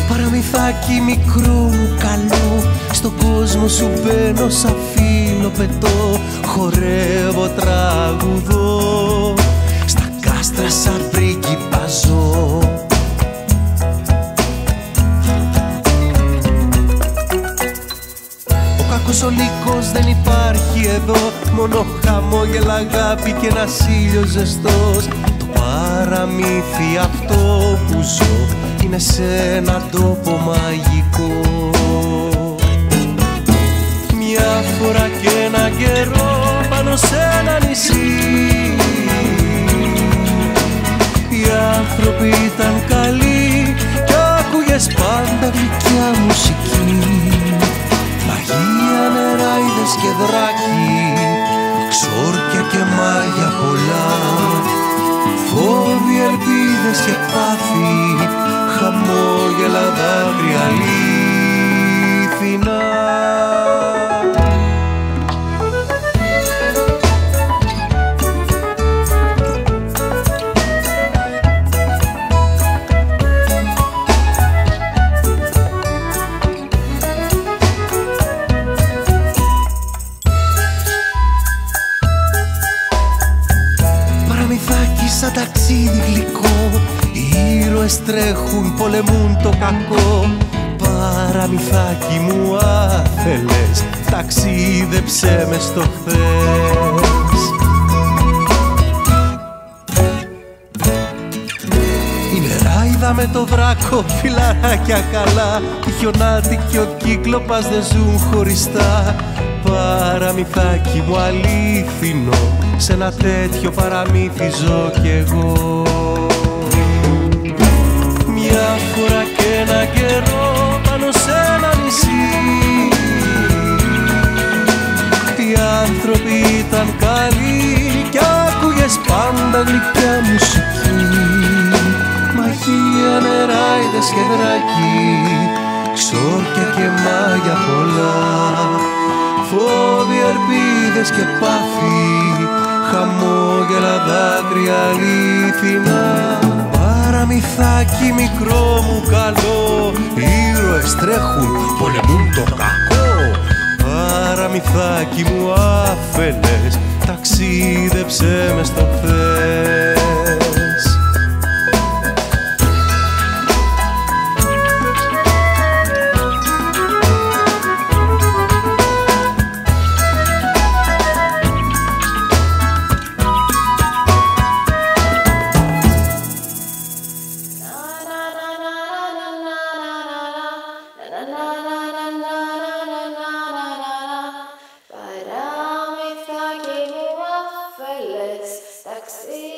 Παραμυθάκι μικρό μου καλό, στον κόσμο σου μπαίνω σαν φύλλο πετώ, χορεύω, τραγουδώ, στα κάστρα σαν πρίγκιπα ζω. Ο κακός ο λύκος δεν υπάρχει εδώ, μόνο χαμόγελα, αγάπη και ένας ήλιος ζεστός. Το παραμύθι αυτό που ζω είναι σε έναν τόπο μαγικό. Μια φορά και ένα καιρό πάνω σε ένα νησί οι άνθρωποι ήταν καλοί κι άκουγες πάντα γλυκιά μουσική. Μαγεία, νεράιδες και δράκοι, ξόρκια και μάγια πολλά, φόβοι, ελπίδες και πάθη, χαμόγελα, δάκρυα αλήθινα. Παραμυθάκι σαν ταξίδι γλυκό, οι ήρωες τρέχουν, πολεμούν το κακό. Παραμυθάκι μου άθελες, ταξίδεψέ με στο χθες. Η νεράιδα με το δράκο, φιλαράκια καλά, η χιονάτη και ο κύκλοπας δεν ζουν χωριστά. Παραμυθάκι μου αλήθινο, σε ένα τέτοιο παραμύθι ζω κι εγώ. Μια φορά και ένα καιρό πάνω σε ένα νησί οι άνθρωποι ήταν καλοί κι άκουγες πάντα γλυκιά μουσική. Μαγεία, νεράιδες και δράκοι, ξόρκια και μάγια πολλά, φόβοι, ελπίδες και πάθη, χαμόγελα, δάκρυα αλήθινα. Παραμυθάκι μικρό μου καλό, ήρωες τρέχουν, πολεμούν το κακό. Παραμυθάκι μου άφελες, ταξίδεψέ με στο χθες. Παραμυθάκι μου άφελες, ταξίδεψέ